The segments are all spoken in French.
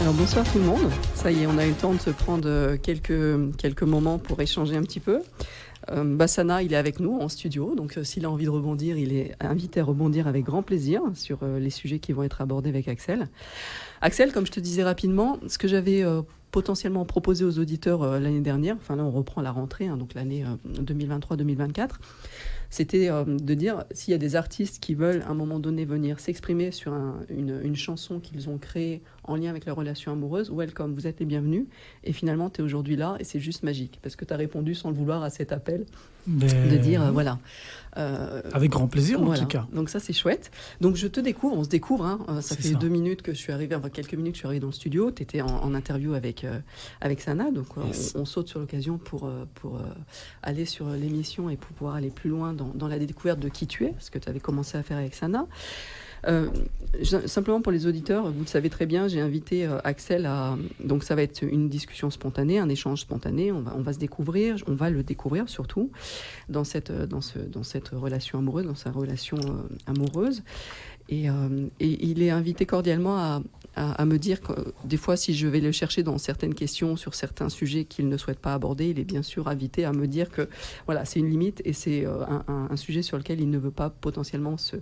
Alors bonsoir tout le monde, ça y est, on a eu le temps de se prendre quelques moments pour échanger un petit peu. Bassana, il est avec nous en studio, donc s'il a envie de rebondir, il est invité à rebondir avec grand plaisir sur les sujets qui vont être abordés avec Axel. Axel, comme je te disais rapidement, ce que j'avais potentiellement proposé aux auditeurs l'année dernière, enfin là on reprend la rentrée, donc l'année 2023-2024, c'était de dire s'il y a des artistes qui veulent à un moment donné venir s'exprimer sur une chanson qu'ils ont créée en lien avec leur relation amoureuse, welcome, vous êtes les bienvenus. Et finalement, tu es aujourd'hui là et c'est juste magique parce que tu as répondu sans le vouloir à cet appel de dire voilà. Avec grand plaisir en tout cas. Donc ça c'est chouette. Donc je te découvre, on se découvre. Ça fait 2 minutes que je suis arrivée, enfin quelques minutes que je suis arrivée dans le studio. Tu étais en interview avec Sana, donc yes. on saute sur l'occasion pour aller sur l'émission et pour pouvoir aller plus loin dans la découverte de qui tu es, ce que tu avais commencé à faire avec Sana. Simplement pour les auditeurs, vous le savez très bien, j'ai invité Axel donc ça va être une discussion spontanée, un échange spontané, on va se découvrir, on va le découvrir surtout dans cette relation amoureuse, dans sa relation amoureuse. Et il est invité cordialement à me dire que des fois, si je vais le chercher dans certaines questions, sur certains sujets qu'il ne souhaite pas aborder, il est bien sûr invité à me dire que voilà, c'est une limite et c'est un sujet sur lequel il ne veut pas potentiellement se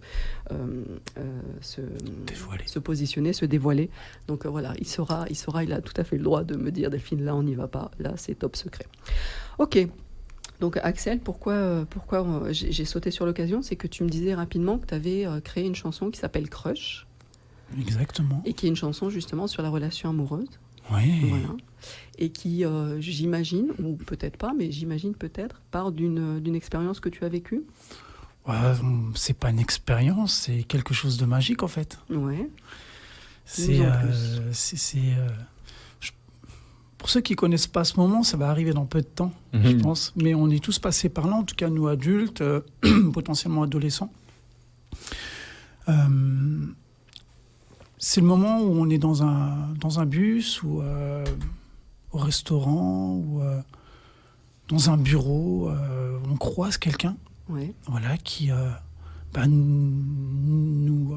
positionner, se dévoiler. Donc voilà, il a tout à fait le droit de me dire Delphine, là on n'y va pas, là c'est top secret. Ok. Donc Axel, pourquoi j'ai sauté sur l'occasion, c'est que tu me disais rapidement que tu avais créé une chanson qui s'appelle Crush. Exactement. Et qui est une chanson justement sur la relation amoureuse. Oui. Voilà. Et qui, j'imagine, ou peut-être pas, mais j'imagine peut-être, part d'une expérience que tu as vécue. Ouais, c'est pas une expérience, c'est quelque chose de magique en fait. Ouais. Pour ceux qui connaissent pas ce moment, ça va arriver dans peu de temps, je pense. Mais on est tous passés par là, en tout cas nous adultes, potentiellement adolescents. C'est le moment où on est dans un bus ou au restaurant ou dans un bureau, on croise quelqu'un, voilà, qui nous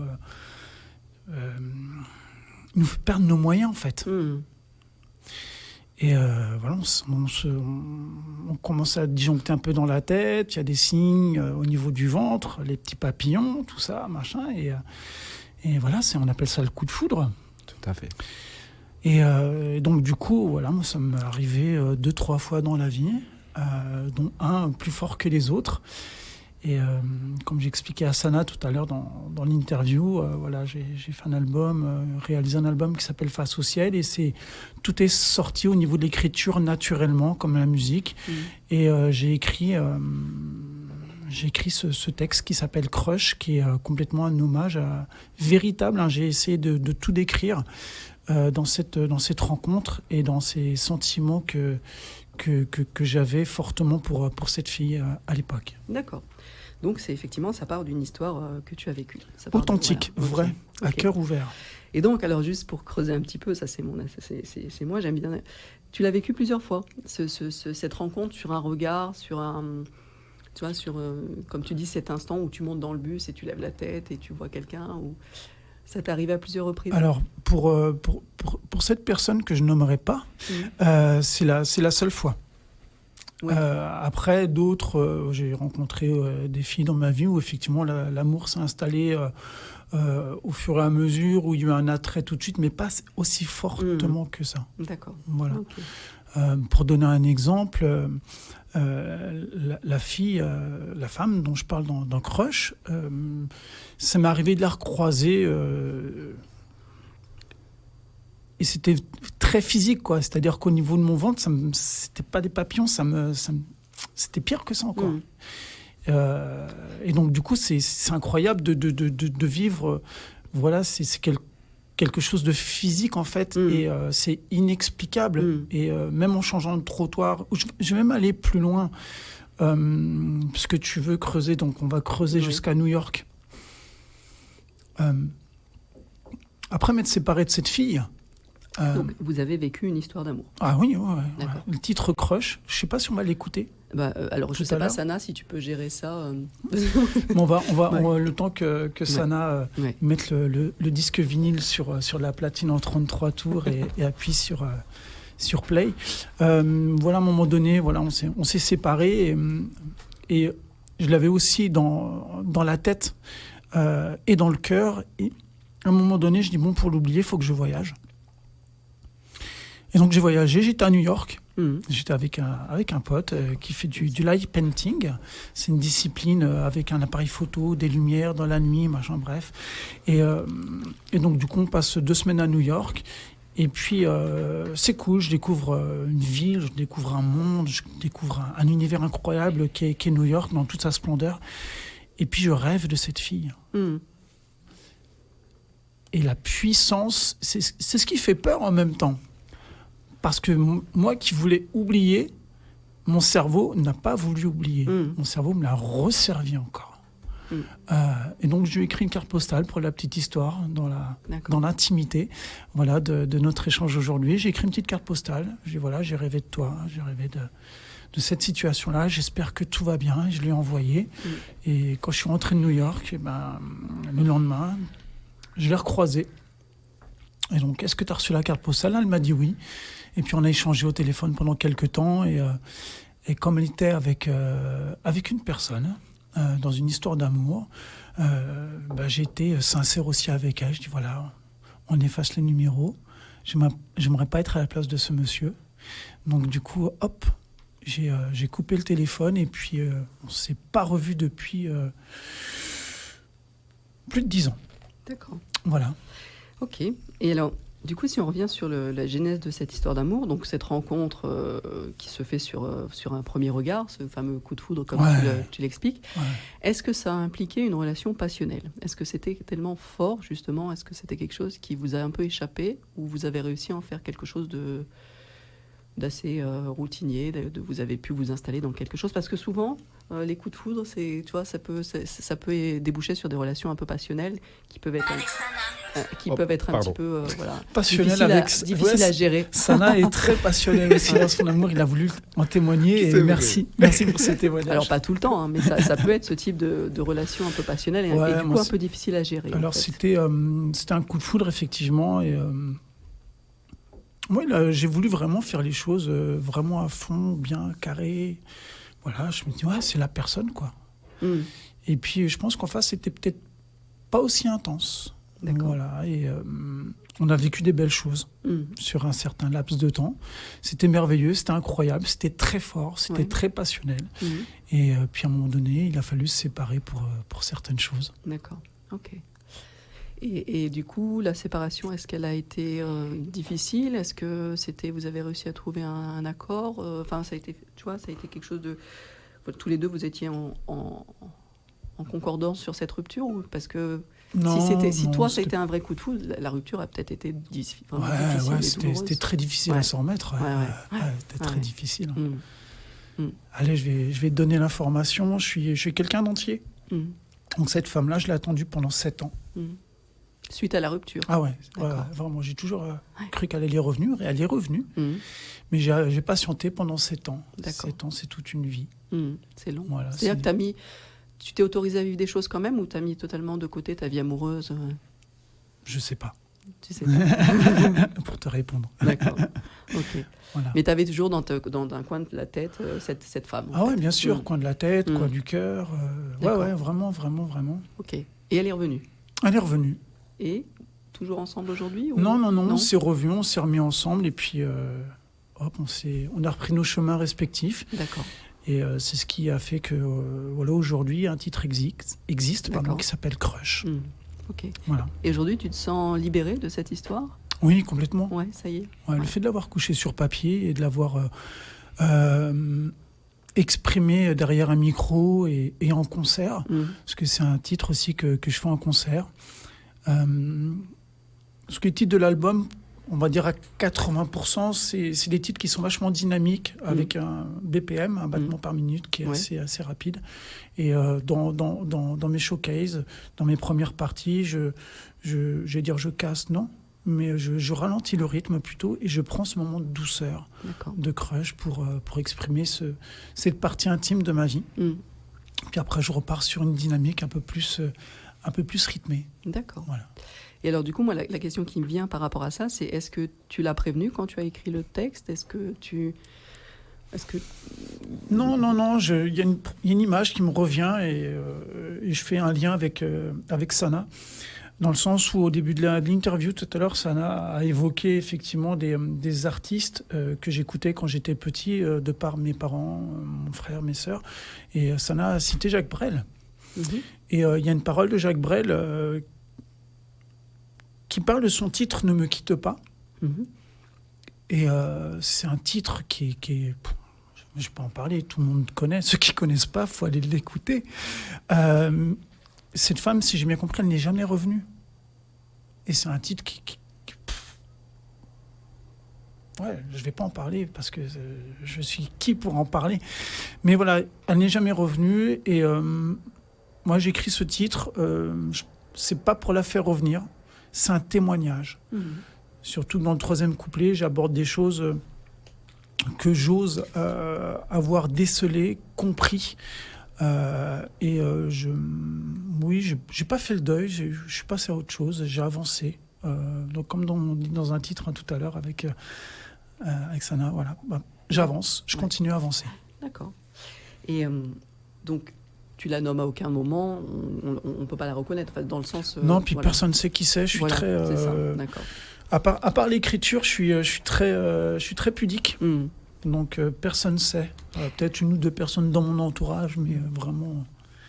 fait perdre nos moyens en fait. Et voilà, on commence à disjoncter un peu dans la tête, il y a des signes au niveau du ventre, les petits papillons, tout ça, machin, et voilà, on appelle ça le coup de foudre. Tout à fait. Et donc du coup, voilà, moi ça m'est arrivé 2-3 fois dans la vie, dont un plus fort que les autres. Et comme j'expliquais à Sana tout à l'heure dans l'interview, voilà, j'ai fait un album, réalisé un album qui s'appelle Face au ciel, et tout est sorti au niveau de l'écriture naturellement, comme la musique. Et j'ai écrit ce texte qui s'appelle Crush, qui est complètement un hommage véritable. J'ai essayé de tout décrire dans cette rencontre et dans ces sentiments que j'avais fortement pour cette fille à l'époque. D'accord. Donc c'est effectivement, ça part d'une histoire que tu as vécue. Authentique, vraie, à cœur ouvert. Et donc, alors juste pour creuser un petit peu, ça c'est moi, j'aime bien. Tu l'as vécu plusieurs fois, cette rencontre sur un regard, sur un... Tu vois, comme tu dis, cet instant où tu montes dans le bus et tu lèves la tête et tu vois quelqu'un, ou ça t'est arrivé à plusieurs reprises? Alors, pour cette personne que je nommerai pas, c'est la seule fois. Ouais. Après, d'autres, j'ai rencontré des filles dans ma vie où effectivement l'amour s'est installé au fur et à mesure, où il y a eu un attrait tout de suite, mais pas aussi fortement que ça. D'accord. Voilà. Okay. Pour donner un exemple, la femme dont je parle dans Crush, ça m'est arrivé de la recroiser et c'était très physique, quoi. C'est-à-dire qu'au niveau de mon ventre, c'était pas des papillons, c'était pire que ça encore. Et donc du coup, c'est incroyable de vivre. Voilà, c'est quelque chose de physique en fait, et c'est inexplicable. Et même en changeant de trottoir, je vais même aller plus loin, parce que tu veux creuser, donc on va creuser jusqu'à New York. Après m'être séparé de cette fille, Donc, vous avez vécu une histoire d'amour. Ah oui, ouais. D'accord. Le titre Crush, je ne sais pas si on va l'écouter. Alors, je ne sais pas, Sana, si tu peux gérer ça. On va le temps que Sana mette le disque vinyle sur la platine en 33 tours et appuie sur Play. Voilà, à un moment donné, voilà, on s'est séparés et je l'avais aussi dans la tête et dans le cœur. Et à un moment donné, je dis, bon, pour l'oublier, il faut que je voyage. Et donc j'ai voyagé, j'étais à New York. J'étais avec un pote qui fait du light painting. C'est une discipline avec un appareil photo, des lumières dans la nuit, machin, bref. Et donc du coup, on passe 2 semaines à New York. Et puis, c'est cool, je découvre une ville, je découvre un monde, je découvre un univers incroyable qui est New York dans toute sa splendeur. Et puis, je rêve de cette fille. Et la puissance, c'est ce qui fait peur en même temps. Parce que moi qui voulais oublier, mon cerveau n'a pas voulu oublier. Mon cerveau me l'a resservi encore. Et donc, je lui ai écrit une carte postale pour la petite histoire, dans l'intimité, voilà, de notre échange aujourd'hui. J'ai écrit une petite carte postale. J'ai dit, voilà, j'ai rêvé de toi, j'ai rêvé de cette situation-là. J'espère que tout va bien. Je l'ai envoyé. Et quand je suis rentré de New York, le lendemain, je l'ai recroisée. Et donc, est-ce que tu as reçu la carte postale? Elle m'a dit oui. Et puis, on a échangé au téléphone pendant quelques temps. Et comme elle était avec une personne, dans une histoire d'amour, j'ai été sincère aussi avec elle. Je dis voilà, on efface les numéros. J'aimerais pas être à la place de ce monsieur. Donc du coup, hop, j'ai coupé le téléphone et puis on s'est pas revus depuis plus de 10 ans. D'accord. Voilà. Ok. Et alors, du coup, si on revient sur la genèse de cette histoire d'amour, donc cette rencontre qui se fait sur un premier regard, ce fameux coup de foudre comme tu l'expliques, est-ce que ça a impliqué une relation passionnelle? Est-ce que c'était tellement fort, justement? Est-ce que c'était quelque chose qui vous a un peu échappé ou vous avez réussi à en faire quelque chose d'assez routinier, vous avez pu vous installer dans quelque chose? Parce que souvent, les coups de foudre, ça peut déboucher sur des relations un peu passionnelles qui peuvent être un petit peu passionnelles difficiles à gérer. Sana est très passionnée aussi dans son amour, il a voulu en témoigner et merci pour ce témoignage. Alors pas tout le temps, mais ça peut être ce type de relation un peu passionnelle et du coup un peu difficile à gérer. Alors c'était un coup de foudre effectivement et moi, j'ai voulu vraiment faire les choses vraiment à fond, bien carré. Voilà, je me dis, c'est la personne, quoi. Et puis, je pense qu'en face, c'était peut-être pas aussi intense. D'accord. Voilà, et on a vécu des belles choses sur un certain laps de temps. C'était merveilleux, c'était incroyable, c'était très fort, c'était très passionnel. Et puis, à un moment donné, il a fallu se séparer pour certaines choses. D'accord, ok. Et du coup, la séparation, est-ce qu'elle a été difficile? Est-ce que vous avez réussi à trouver un accord? Enfin, ça a été quelque chose de... Tous les deux, vous étiez en concordance sur cette rupture ou parce que si toi, ça a été un vrai coup de foudre, la rupture a peut-être été difficile. C'était très difficile à s'en remettre. C'était très difficile. Allez, je vais te donner l'information. Je suis quelqu'un d'entier. Donc cette femme-là, je l'ai attendue pendant 7 ans. Suite à la rupture. Ah ouais, vraiment, j'ai toujours cru qu'elle allait revenir, et elle est revenue. Mais j'ai patienté pendant 7 ans. D'accord. 7 ans, c'est toute une vie. C'est long. Voilà, c'est-à-dire que tu t'es autorisé à vivre des choses quand même ou tu as mis totalement de côté ta vie amoureuse? Je sais pas. Tu sais pas. Pour te répondre. D'accord. Ok. Voilà. Mais tu avais toujours dans un coin de la tête cette femme. Ah ouais, bien sûr, coin de la tête, coin du cœur. Vraiment, vraiment, vraiment. Ok. Et elle est revenue? Elle est revenue. Et toujours ensemble aujourd'hui ou... Non, on s'est revus, on s'est remis ensemble et puis on a repris nos chemins respectifs. D'accord. Et c'est ce qui a fait que aujourd'hui un titre existe qui s'appelle Crush. Ok. Voilà. Et aujourd'hui, tu te sens libéré de cette histoire? Oui, complètement. Ouais, ça y est. Le fait de l'avoir couché sur papier et de l'avoir exprimé derrière un micro et en concert, parce que c'est un titre aussi que je fais en concert. Ce que les titres de l'album, on va dire à 80%, c'est des titres qui sont vachement dynamiques, avec un BPM, un battement par minute qui est assez rapide. Et dans mes showcases, dans mes premières parties, je casse, non, mais je ralentis le rythme plutôt et je prends ce moment de douceur, de crush pour exprimer cette partie intime de ma vie. Puis après, je repars sur une dynamique un peu plus rythmée. D'accord. Voilà. Et alors, du coup, moi, la question qui me vient par rapport à ça, c'est est-ce que tu l'as prévenu quand tu as écrit le texte ? Non, il y a une image qui me revient et je fais un lien avec Sana, dans le sens où au début de l'interview tout à l'heure, Sana a évoqué effectivement des artistes que j'écoutais quand j'étais petit, de par mes parents, mon frère, mes sœurs, et Sana a cité Jacques Brel. Et il y a une parole de Jacques Brel qui parle de son titre « Ne me quitte pas ». Et c'est un titre qui est je peux en parler, tout le monde connaît. Ceux qui ne connaissent pas, il faut aller l'écouter. Cette femme, si j'ai bien compris, elle n'est jamais revenue. Et c'est un titre ouais, je ne vais pas en parler parce que je suis qui pour en parler. Mais voilà, elle n'est jamais revenue. Et moi, j'écris ce titre. Ce n'est pas pour la faire revenir. C'est un témoignage. Surtout dans le 3e couplet, j'aborde des choses que j'ose avoir décelé, compris. J'ai pas fait le deuil, je suis passé à autre chose, j'ai avancé. Donc comme on dit dans un titre tout à l'heure avec Sana, voilà, j'avance, je continue à avancer. D'accord. Et donc tu la nommes à aucun moment, on ne peut pas la reconnaître, dans le sens... non, puis personne ne sait qui c'est, je suis très... c'est ça, d'accord. À part l'écriture, je suis très pudique. Donc personne ne sait. Peut-être une ou deux personnes dans mon entourage, mais vraiment...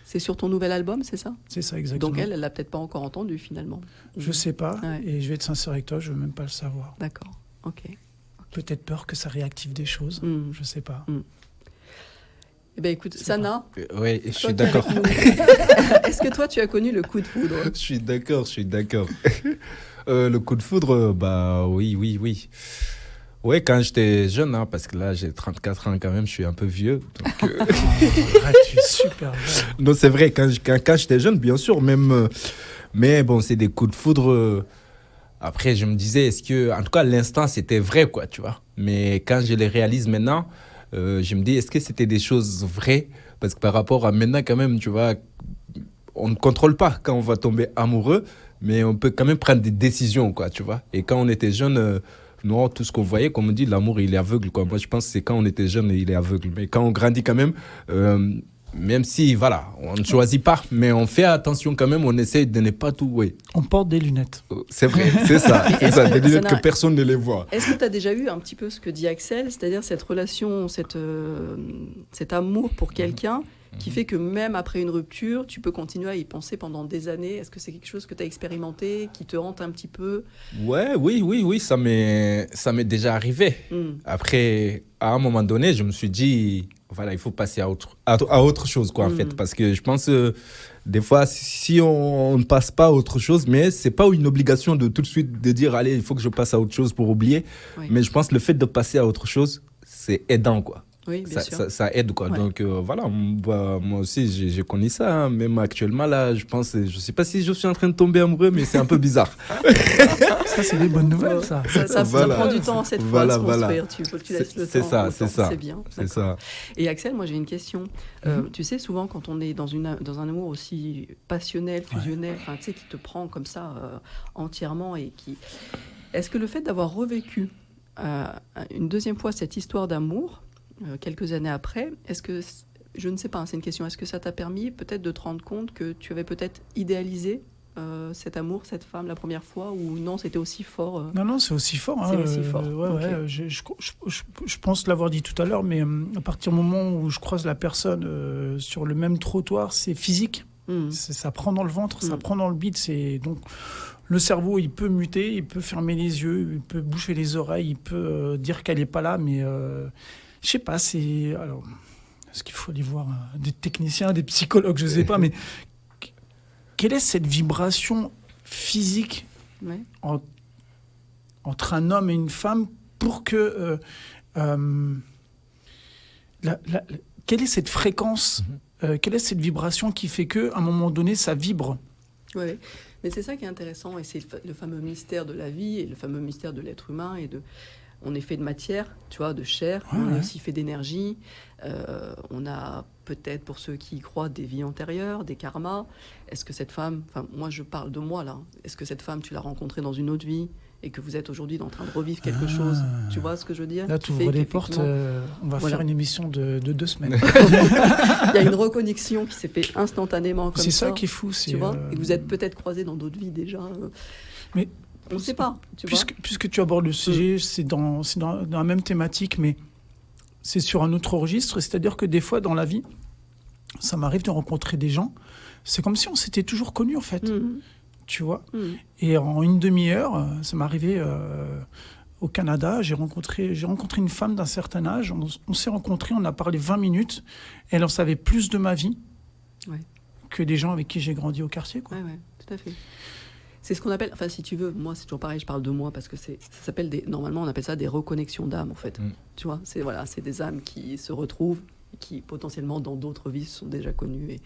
C'est sur ton nouvel album, c'est ça ? C'est ça, exactement. Donc elle l'a peut-être pas encore entendu, finalement. Je sais pas, et je vais être sincère avec toi, je veux même pas le savoir. D'accord, ok. Peut-être peur que ça réactive des choses, je sais pas. Eh bien, écoute, Sana. Oui, je suis d'accord. Est-ce que toi, tu as connu le coup de foudre ? Je suis d'accord. Le coup de foudre, oui. Ouais, quand j'étais jeune, parce que là, j'ai 34 ans quand même, je suis un peu vieux. Donc, tu es super jeune. Non, c'est vrai, quand j'étais jeune, bien sûr, même. Mais bon, c'est des coups de foudre. Après, je me disais, est-ce que. En tout cas, l'instant, c'était vrai, quoi, tu vois. Mais quand je les réalise maintenant, je me dis, est-ce que c'était des choses vraies ? Parce que par rapport à maintenant, quand même, tu vois, on ne contrôle pas quand on va tomber amoureux, mais on peut quand même prendre des décisions, quoi, tu vois. Et quand on était jeune. Non, tout ce qu'on voyait, comme on dit, l'amour, il est aveugle, quoi. Moi, je pense que c'est quand on était jeune, il est aveugle. Mais quand on grandit quand même, même si, voilà, on ne choisit pas, mais on fait attention quand même, on essaie de ne pas tout... Oui. On porte des lunettes. C'est vrai, c'est ça, des lunettes que personne ne les voit. Est-ce que tu as déjà eu un petit peu ce que dit Axel, c'est-à-dire cette relation, cet amour pour quelqu'un qui fait que même après une rupture, tu peux continuer à y penser pendant des années. Est-ce que c'est quelque chose que tu as expérimenté, qui te hante un petit peu ? Oui, ça m'est déjà arrivé. Après, à un moment donné, je me suis dit, voilà, il faut passer à autre chose, quoi, en fait. Parce que je pense, des fois, si on ne passe pas à autre chose, mais ce n'est pas une obligation de tout de suite de dire, allez, il faut que je passe à autre chose pour oublier. Oui. Mais je pense que le fait de passer à autre chose, c'est aidant, quoi. Oui, bien sûr. Ça aide, quoi. Ouais. Donc, voilà, moi aussi, j'ai connu ça. Hein. Même actuellement, là, je sais pas si je suis en train de tomber amoureux, mais c'est un peu bizarre. Ça, c'est des bonnes nouvelles, ça. Ça prend du temps, cette fois, à se construire. Il faut que tu laisses le temps. C'est ça. C'est bien. C'est ça. Et Axel, moi, j'ai une question. Tu sais, souvent, quand on est dans un amour aussi passionnel, fusionnel, tu sais, qui te prend comme ça entièrement et qui... Est-ce que le fait d'avoir revécu une deuxième fois cette histoire d'amour, quelques années après, est-ce que, je ne sais pas, c'est une question, est-ce que ça t'a permis peut-être de te rendre compte que tu avais peut-être idéalisé cet amour, cette femme la première fois, ou non, c'était aussi fort Non, c'est aussi fort. C'est aussi fort. Je pense l'avoir dit tout à l'heure, mais à partir du moment où je croise la personne sur le même trottoir, c'est physique. Ça prend dans le ventre, ça prend dans le bide. Donc, le cerveau, il peut muter, il peut fermer les yeux, il peut boucher les oreilles, il peut dire qu'elle n'est pas là, mais... je sais pas, alors, est-ce qu'il faut aller voir des techniciens, des psychologues, je sais pas, mais quelle est cette vibration physique entre un homme et une femme pour que... quelle est cette fréquence, quelle est cette vibration qui fait qu'à un moment donné, ça vibre Ouais. Mais c'est ça qui est intéressant, et c'est le fameux mystère de la vie et le fameux mystère de l'être humain. On est fait de matière, tu vois, de chair, on est aussi fait d'énergie. On a peut-être, pour ceux qui y croient, des vies antérieures, des karmas. Est-ce que cette femme, enfin moi je parle de moi là, est-ce que cette femme tu l'as rencontrée dans une autre vie et que vous êtes aujourd'hui en train de revivre quelque chose? Tu vois ce que je veux dire? Là tu ouvres les portes, on va faire une émission de 2 semaines. Il y a une reconnexion qui s'est fait instantanément comme ça. C'est ça qui est fou. Tu vois, et vous êtes peut-être croisés dans d'autres vies déjà. Mais on ne sait pas. Puisque tu abordes le sujet, c'est dans la même thématique, mais c'est sur un autre registre. C'est-à-dire que des fois, dans la vie, ça m'arrive de rencontrer des gens. C'est comme si on s'était toujours connus, en fait. Tu vois. Et en une demi-heure, ça m'est arrivé au Canada. J'ai rencontré une femme d'un certain âge. On s'est rencontrés, on a parlé 20 minutes. Elle en savait plus de ma vie que des gens avec qui j'ai grandi au quartier, quoi. Ouais, tout à fait. C'est ce qu'on appelle, enfin si tu veux, moi c'est toujours pareil, je parle de moi parce que ça s'appelle normalement on appelle ça des reconnexions d'âme en fait. Tu vois, c'est des âmes qui se retrouvent, qui potentiellement dans d'autres vies sont déjà connues et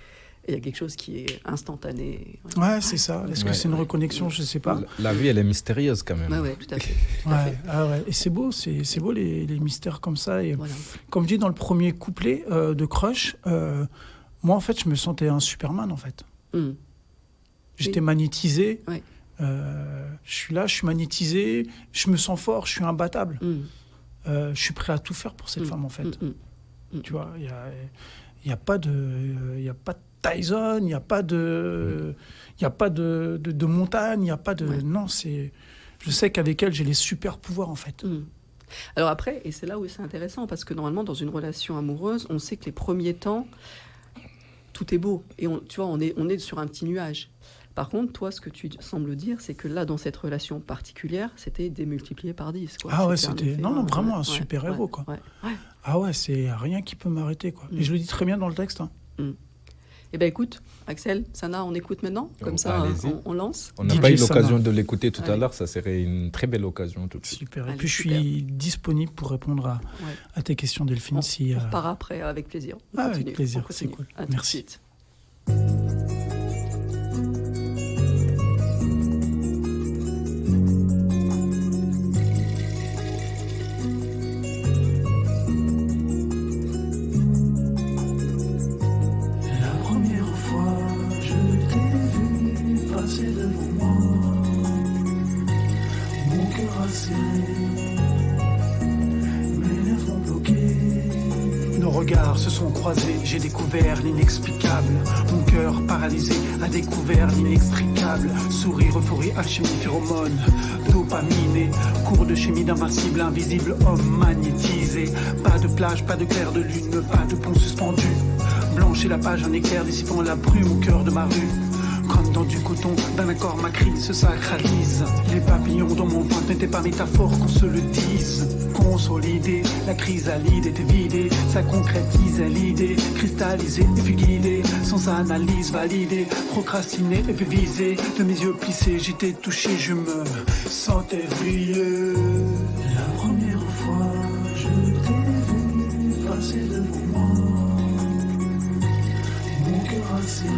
il y a quelque chose qui est instantané. Ouais, c'est ça. Est-ce que c'est une reconnexion? Je sais pas. La vie, elle est mystérieuse quand même. Ouais, tout à fait. Et c'est beau les mystères comme ça. Et comme je dis dans le premier couplet de Crush, moi en fait je me sentais un Superman en fait. J'étais magnétisé. Je suis là, je suis magnétisé. Je me sens fort, je suis imbattable. Je suis prêt à tout faire pour cette femme, en fait. Tu vois, il y a pas de Tyson, il n'y a pas de montagne, il n'y a pas de... Non, je sais qu'avec elle, j'ai les super pouvoirs, en fait. Alors après, et c'est là où c'est intéressant, parce que normalement, dans une relation amoureuse, on sait que les premiers temps, tout est beau. Et tu vois, on est sur un petit nuage. Par contre, toi, ce que tu sembles dire, c'est que là, dans cette relation particulière, c'était démultiplié par 10. Quoi. Ah ouais, c'était vraiment un super-héros, quoi. Ah ouais, c'est rien qui peut m'arrêter, quoi. Et je le dis très bien dans le texte. Eh bien, écoute, Axel, Sana, on écoute maintenant. Comme ça, on lance. On n'a pas eu l'occasion de l'écouter tout à l'heure. Ça serait une très belle occasion. Tout de suite. Super. Et puis, je suis disponible pour répondre à tes questions, Delphine. On repart après, avec plaisir. Avec plaisir, c'est cool. Merci. Nos regards se sont croisés, j'ai découvert l'inexplicable. Mon cœur paralysé a découvert l'inextricable. Sourire euphorie, alchimie, phéromone, dopaminé. Cours de chimie d'invincible, invisible, homme magnétisé. Pas de plage, pas de clair de lune, pas de pont suspendu. Blanchir la page, un éclair dissipant la brume au cœur de ma rue. Comme dans du coton, d'un accord ma crise se sacralise. Les papillons dans mon ventre n'étaient pas métaphores, qu'on se le dise. Consolidé, la chrysalide était vidée. Ça concrétisait l'idée, cristallisée et puis guidée. Sans analyse validée, procrastinée et puis visée. De mes yeux plissés, j'étais touché, je me sentais briller. La première fois, je t'ai vu passer devant moi. Mon cœur a serré.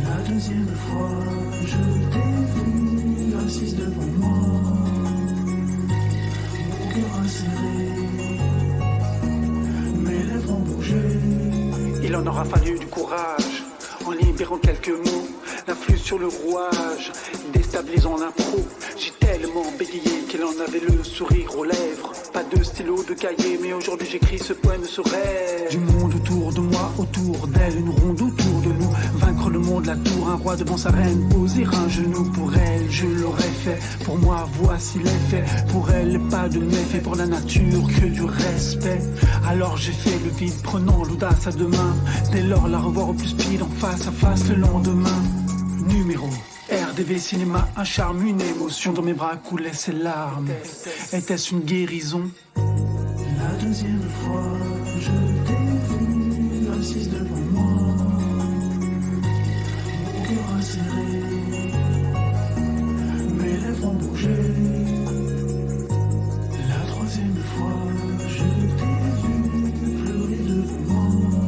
La deuxième fois, je t'ai vu assise devant moi. Mon cœur a serré, mes lèvres ont bougé. Il en aura fallu du courage, en libérant quelques mots. L'influx sur le rouage, déstabilisant l'impro. J'ai tellement bégayé qu'elle en avait le sourire aux lèvres. Pas de stylo, de cahier, mais aujourd'hui j'écris ce poème, ce rêve. Du monde autour de moi, autour d'elle, une ronde autour de nous. Vaincre le monde, la tour, un roi devant sa reine. Poser un genou pour elle, je l'aurais fait. Pour moi, voici les faits. Pour elle, pas de méfait, pour la nature, que du respect. Alors j'ai fait le vide, prenant l'audace à deux mains. Dès lors, la revoir au plus speed, en face à face le lendemain. Numéro RDV Cinéma, un charme, une émotion. Dans mes bras coulaient ses larmes. Était-ce une guérison? La deuxième fois, je t'ai vu assise devant moi. Mon cœur a serré, mes lèvres ont bougé. La troisième fois, je t'ai vu pleurer devant moi.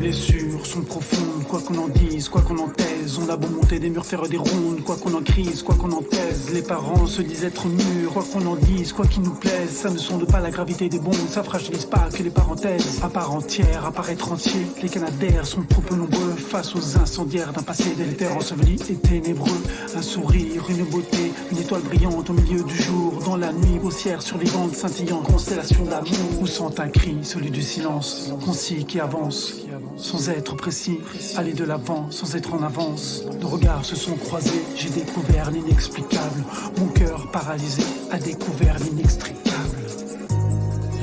blessures sont profondes, quoi qu'on en dise, quoi qu'on en taise. On a beau monter des murs, faire des rondes, quoi qu'on en crise, quoi qu'on en taise. Les parents se disent être mûrs, quoi qu'on en dise, quoi qui nous plaise. Ça ne sonde pas la gravité des bombes, ça fragilise pas que les parenthèses. À part entière, à part être entier, les canadaires sont trop peu nombreux face aux incendiaires d'un passé délétère enseveli et ténébreux. Un sourire, une beauté, une étoile brillante au milieu du jour. Dans la nuit haussière survivante, scintillant, constellation d'amour. Où sent un cri, celui du silence, concis qui avance, sans être précis, aller de l'avant, sans être en avance. Nos regards se sont croisés, j'ai découvert l'inexplicable. Mon cœur paralysé a découvert l'inextricable.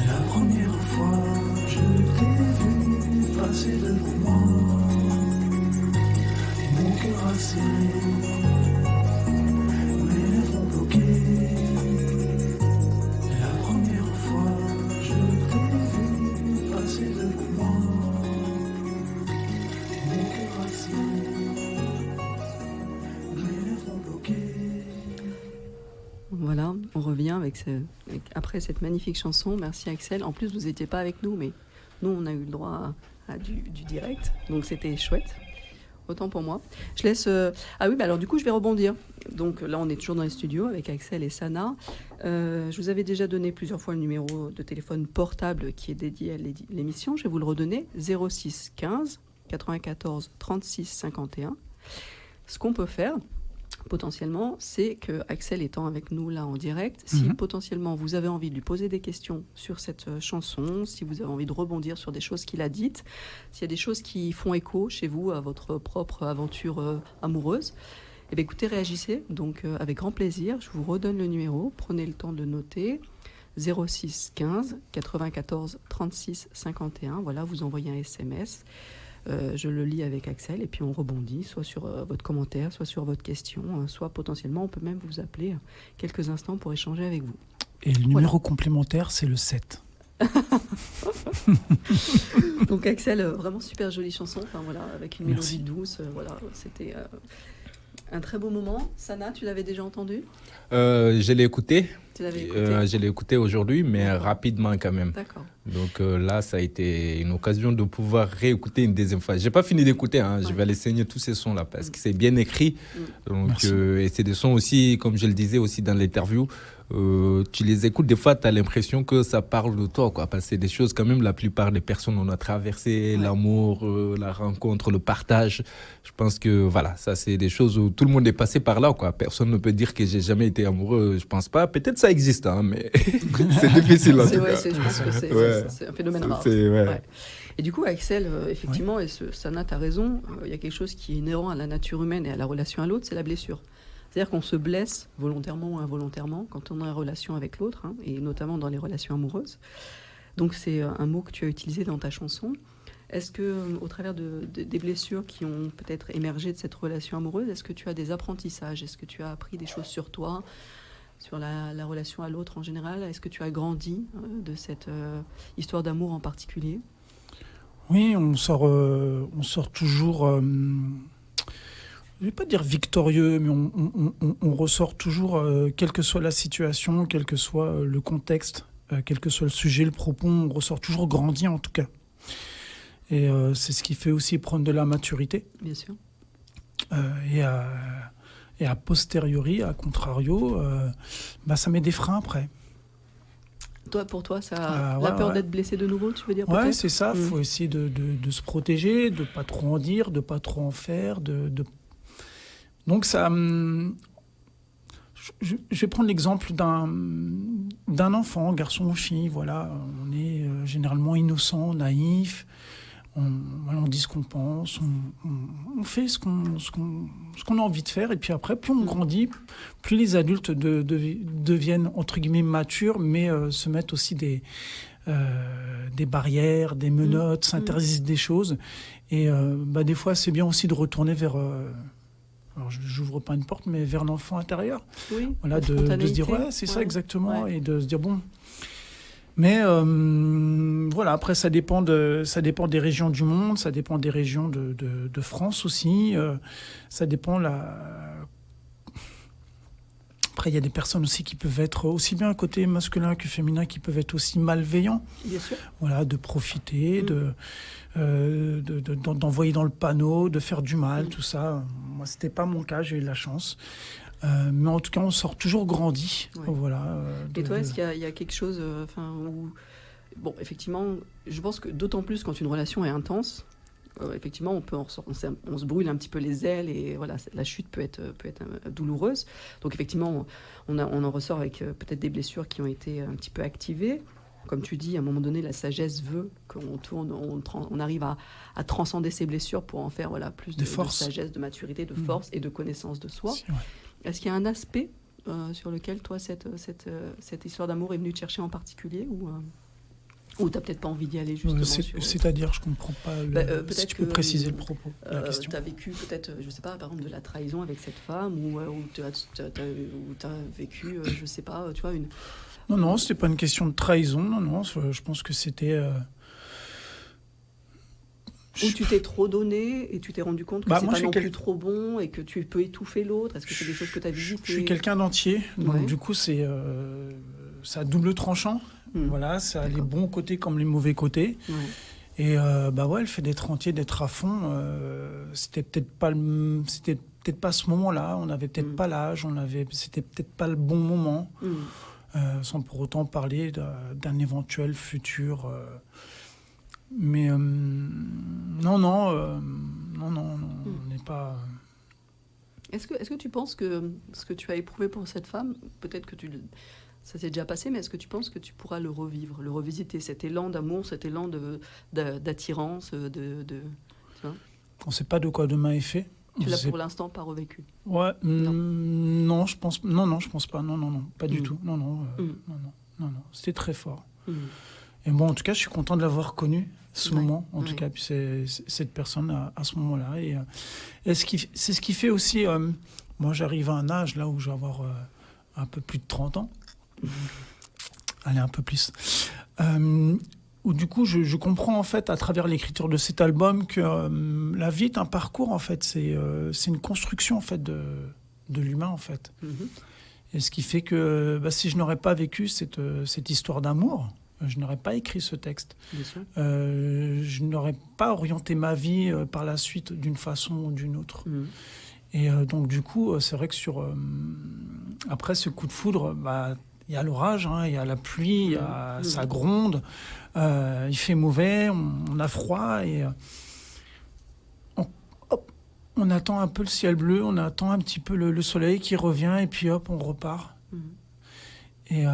La première fois, je t'ai vu passer devant moi, et mon cœur a serré, mes lèvres ont bloqué. La première fois, je t'ai vu passer devant moi, et mon cœur a serré, mes lèvres ont bloqué. Voilà, on revient après cette magnifique chanson. Merci Axel. En plus, vous n'étiez pas avec nous, mais nous, on a eu le droit à du direct. Donc, c'était chouette. Autant pour moi. Je laisse... Ah oui, bah alors du coup, je vais rebondir. Donc là, on est toujours dans les studios avec Axel et Sana. Je vous avais déjà donné plusieurs fois le numéro de téléphone portable qui est dédié à l'émission. Je vais vous le redonner. 06 15 94 36 51. Ce qu'on peut faire... potentiellement, c'est que Axel étant avec nous là en direct, si potentiellement vous avez envie de lui poser des questions sur cette chanson, si vous avez envie de rebondir sur des choses qu'il a dites, s'il y a des choses qui font écho chez vous à votre propre aventure amoureuse, eh bien, écoutez, réagissez. Donc avec grand plaisir, je vous redonne le numéro, prenez le temps de noter. 06 15 94 36 51, voilà, vous envoyez un SMS. Je le lis avec Axel et puis on rebondit soit sur votre commentaire, soit sur votre question, soit potentiellement on peut même vous appeler quelques instants pour échanger avec vous. Et le numéro complémentaire, c'est le 7. Donc Axel, vraiment super jolie chanson, enfin, voilà, avec une mélodie douce, voilà, c'était un très beau moment. Sana, tu l'avais déjà entendu ? Je l'ai écouté. Tu l'avais écouté je l'ai écouté aujourd'hui, mais rapidement quand même. D'accord. Donc là, ça a été une occasion de pouvoir réécouter une deuxième fois. Je n'ai pas fini d'écouter, hein. Je vais aller saigner tous ces sons-là parce que c'est bien écrit. Donc, et c'est des sons aussi, comme je le disais aussi dans l'interview, tu les écoutes, des fois, tu as l'impression que ça parle de toi, quoi, parce que c'est des choses, quand même, la plupart des personnes on a traversé, l'amour, la rencontre, le partage. Je pense que, voilà, ça, c'est des choses où tout le monde est passé par là, quoi. Personne ne peut dire que j'ai jamais été amoureux, je pense pas. Peut-être ça existe, hein, mais c'est difficile, en tout cas. Je pense que c'est un phénomène rare. Ouais. Et du coup, Axel, effectivement, et Sana, tu as raison, il y a quelque chose qui est inhérent à la nature humaine et à la relation à l'autre, c'est la blessure. C'est-à-dire qu'on se blesse volontairement ou involontairement quand on est en relation avec l'autre, hein, et notamment dans les relations amoureuses. Donc c'est un mot que tu as utilisé dans ta chanson. Est-ce que, au travers des blessures qui ont peut-être émergé de cette relation amoureuse, est-ce que tu as des apprentissages ? Est-ce que tu as appris des choses sur toi, sur la relation à l'autre en général ? Est-ce que tu as grandi de cette histoire d'amour en particulier ? Oui, on sort toujours... je ne vais pas dire victorieux, mais on ressort toujours, quelle que soit la situation, quel que soit le contexte, quel que soit le sujet, le propos, on ressort toujours grandi en tout cas. Et c'est ce qui fait aussi prendre de la maturité. Bien sûr. Et a posteriori, à contrario, ça met des freins après. Pour toi, ça, la peur d'être blessé de nouveau, tu veux dire ? Ouais, c'est ça. Il faut essayer de se protéger, de ne pas trop en dire, de ne pas trop en faire, Donc ça, je vais prendre l'exemple d'un enfant, garçon ou fille. Voilà, on est généralement innocent, naïf. On dit ce qu'on pense, on fait ce qu'on a envie de faire. Et puis après, plus on grandit, plus les adultes deviennent entre guillemets matures, mais se mettent aussi des barrières, des menottes, s'interdisent des choses. Et des fois, c'est bien aussi de retourner vers... alors, j'ouvre pas une porte, mais vers l'enfant intérieur. Oui, voilà, de se dire, ouais, c'est ça exactement, ouais. Et de se dire, bon... Mais voilà, après, ça dépend des régions du monde, ça dépend des régions de France aussi, ça dépend Après, il y a des personnes aussi qui peuvent être aussi bien côté masculin que féminin, qui peuvent être aussi malveillants. Bien sûr. Voilà, de profiter, d'envoyer dans le panneau, de faire du mal, tout ça. Moi, c'était pas mon cas, j'ai eu de la chance. Mais en tout cas, on sort toujours grandi. Ouais. Voilà, Et toi, est-ce qu'il y a quelque chose, où... Bon, effectivement, je pense que d'autant plus quand une relation est intense, effectivement, on se brûle un petit peu les ailes et voilà, la chute peut être douloureuse. Donc effectivement, on en ressort avec peut-être des blessures qui ont été un petit peu activées. Comme tu dis, à un moment donné, la sagesse veut on arrive à transcender ces blessures pour en faire plus de sagesse, de maturité, de force et de connaissance de soi. Si, ouais. Est-ce qu'il y a un aspect sur lequel toi, cette histoire d'amour est venue te chercher en particulier ou tu n'as peut-être pas envie d'y aller justement C'est-à-dire, je ne comprends pas. Si tu peux préciser le propos de la question. Tu as vécu peut-être, je ne sais pas, par exemple, de la trahison avec cette femme ou tu as vécu, je ne sais pas, tu vois, une... Non, ce n'était pas une question de trahison. Non, je pense que c'était... Ou tu t'es trop donné et tu t'es rendu compte que c'est pas non plus trop bon et que tu peux étouffer l'autre. Est-ce que c'est des choses que tu as visitées? Je suis quelqu'un d'entier, donc du coup, c'est à double tranchant. Voilà, ça a les bons côtés comme les mauvais côtés. Ouais. Et le fait d'être entier, d'être à fond, c'était peut-être pas ce moment-là. On n'avait peut-être pas l'âge, c'était peut-être pas le bon moment, sans pour autant parler d'un éventuel futur. Mais non, on n'est pas. Est-ce que tu penses que ce que tu as éprouvé pour cette femme, peut-être que ça s'est déjà passé, mais est-ce que tu penses que tu pourras le revivre, le revisiter, cet élan d'amour, cet élan d'attirance, tu vois? On ne sait pas de quoi demain est fait. Tu l'as pour l'instant pas revécu? Ouais, non, je pense pas. Non, pas du tout. Non, c'était très fort. Et bon, en tout cas, je suis content de l'avoir connu, ce moment, en tout cas, puis c'est cette personne à ce moment-là. Et c'est ce qui fait aussi, moi j'arrive à un âge là où je vais avoir un peu plus de 30 ans. Allez, un peu plus. Où du coup, je comprends en fait, à travers l'écriture de cet album, que la vie est un parcours, en fait. C'est une construction, en fait, de l'humain, en fait. Et ce qui fait que si je n'aurais pas vécu cette histoire d'amour, je n'aurais pas écrit ce texte. Je n'aurais pas orienté ma vie par la suite d'une façon ou d'une autre. Et donc, du coup, c'est vrai que après ce coup de foudre, il y a l'orage, il y a la pluie, ça gronde, il fait mauvais, on a froid et on attend un peu le ciel bleu, on attend un petit peu le soleil qui revient et puis hop, on repart. Et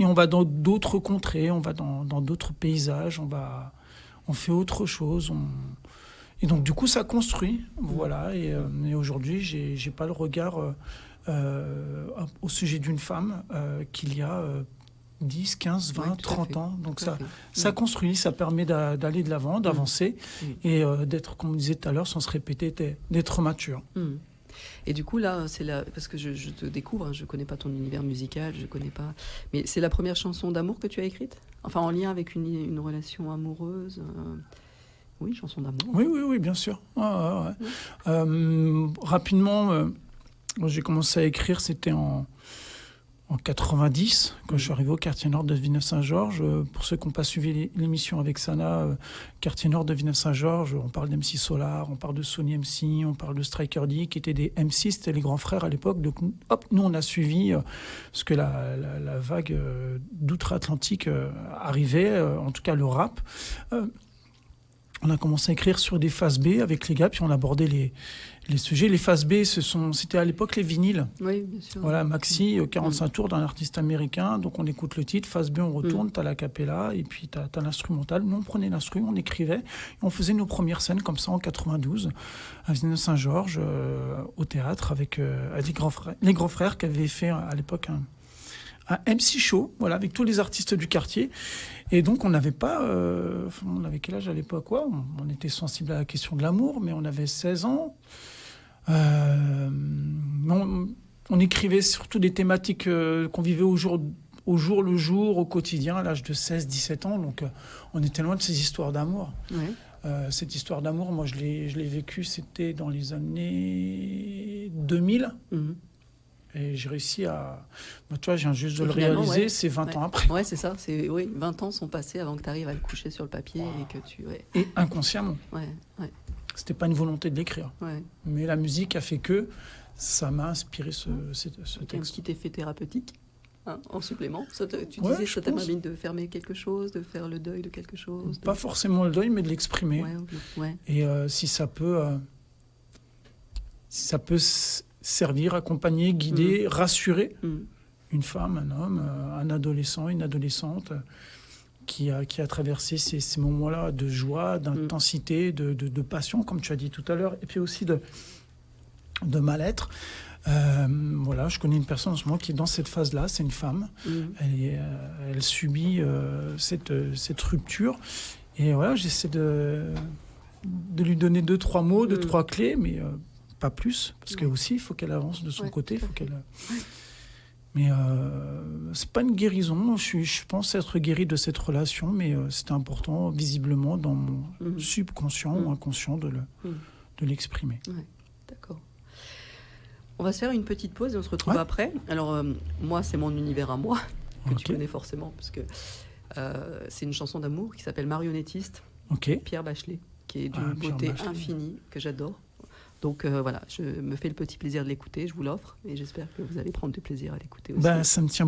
on va dans d'autres contrées, on va dans d'autres paysages, on fait autre chose. Et donc, du coup, ça construit. Voilà. Et aujourd'hui, j'ai pas le regard au sujet d'une femme qu'il y a 10, 15, 20, 30 ans. Donc, ça construit, ça permet d'aller de l'avant, d'avancer et d'être, comme on disait tout à l'heure, sans se répéter, d'être mature. Et du coup, là, parce que je te découvre, je ne connais pas ton univers musical, je connais pas. Mais c'est la première chanson d'amour que tu as écrite? Enfin, en lien avec une relation amoureuse Oui, chanson d'amour. Oui, bien sûr. Rapidement, j'ai commencé à écrire, c'était en 90, quand je suis arrivé au quartier nord de Villeneuve-Saint-Georges. Pour ceux qui n'ont pas suivi l'émission avec Sana, quartier nord de Villeneuve-Saint-Georges, on parle d'MC Solar, on parle de Sony MC, on parle de Striker D, qui étaient des MC, c'était les grands frères à l'époque. Donc, nous, on a suivi ce que la vague d'outre-Atlantique arrivait, en tout cas le rap. On a commencé à écrire sur des phases B avec les gars, puis on abordait les sujets. Les phases B, c'était à l'époque les vinyles. Oui, bien sûr. Voilà, maxi, 45 tours d'un artiste américain. Donc on écoute le titre, phase B, on retourne, t'as la cappella, et puis t'as l'instrumental. Nous, on prenait l'instru, on écrivait, et on faisait nos premières scènes comme ça en 92, à Villeneuve-Saint-Georges, au théâtre, avec les grands frères qui avaient fait à l'époque un MC show, voilà, avec tous les artistes du quartier. Et donc, on n'avait pas... on avait quel âge à l'époque? On était sensible à la question de l'amour, mais on avait 16 ans. On écrivait surtout des thématiques qu'on vivait au jour le jour, au quotidien, à l'âge de 16-17 ans. Donc, on était loin de ces histoires d'amour. Oui. Cette histoire d'amour, moi, je l'ai vécue, c'était dans les années 2000. Et j'ai réussi à... Bah, tu vois, je viens juste de Et le finalement, réaliser, ouais. c'est 20 Ouais. ans après. Ouais, c'est ça. Oui, 20 ans sont passés avant que tu arrives à le coucher sur le papier et que tu... Ouais, Et inconsciemment. ouais, ouais, C'était pas une volonté de l'écrire. ouais. Mais la musique a fait que ça m'a inspiré ce Un texte. petit effet thérapeutique, hein, en supplément. Tu Ouais, disais, je ça t'a pense. permis de fermer quelque chose, de faire le deuil de quelque chose. Pas forcément le deuil, mais de l'exprimer. Ouais, ouais. Et si ça peut servir, accompagner, guider, rassurer Mm. une femme, un homme, un adolescent, une adolescente qui a traversé ces moments-là de joie, d'intensité, de passion, comme tu as dit tout à l'heure, et puis aussi de mal-être. Voilà, je connais une personne en ce moment qui est dans cette phase-là, c'est une femme. Mm. Elle subit cette rupture. Et voilà, j'essaie de lui donner 2-3 mots, 2-3 clés, mais pas plus, parce que aussi il faut qu'elle avance de son Ouais, côté. tout à Faut fait. qu'elle... Mais c'est pas une guérison. Je pense être guéri de cette relation, mais c'était important, visiblement, dans mon subconscient ou inconscient de l'exprimer. Ouais, d'accord. On va se faire une petite pause et on se retrouve Ouais. après. Alors, moi, c'est mon univers à moi, que Ok. tu connais forcément, parce que c'est une chanson d'amour qui s'appelle Marionnettiste, Ok. Pierre Bachelet, qui est Ah, d'une Pierre beauté Bachelet. infinie, que j'adore. Donc voilà, je me fais le petit plaisir de l'écouter, je vous l'offre, et j'espère que vous allez prendre du plaisir à l'écouter aussi. Ben, ça me tient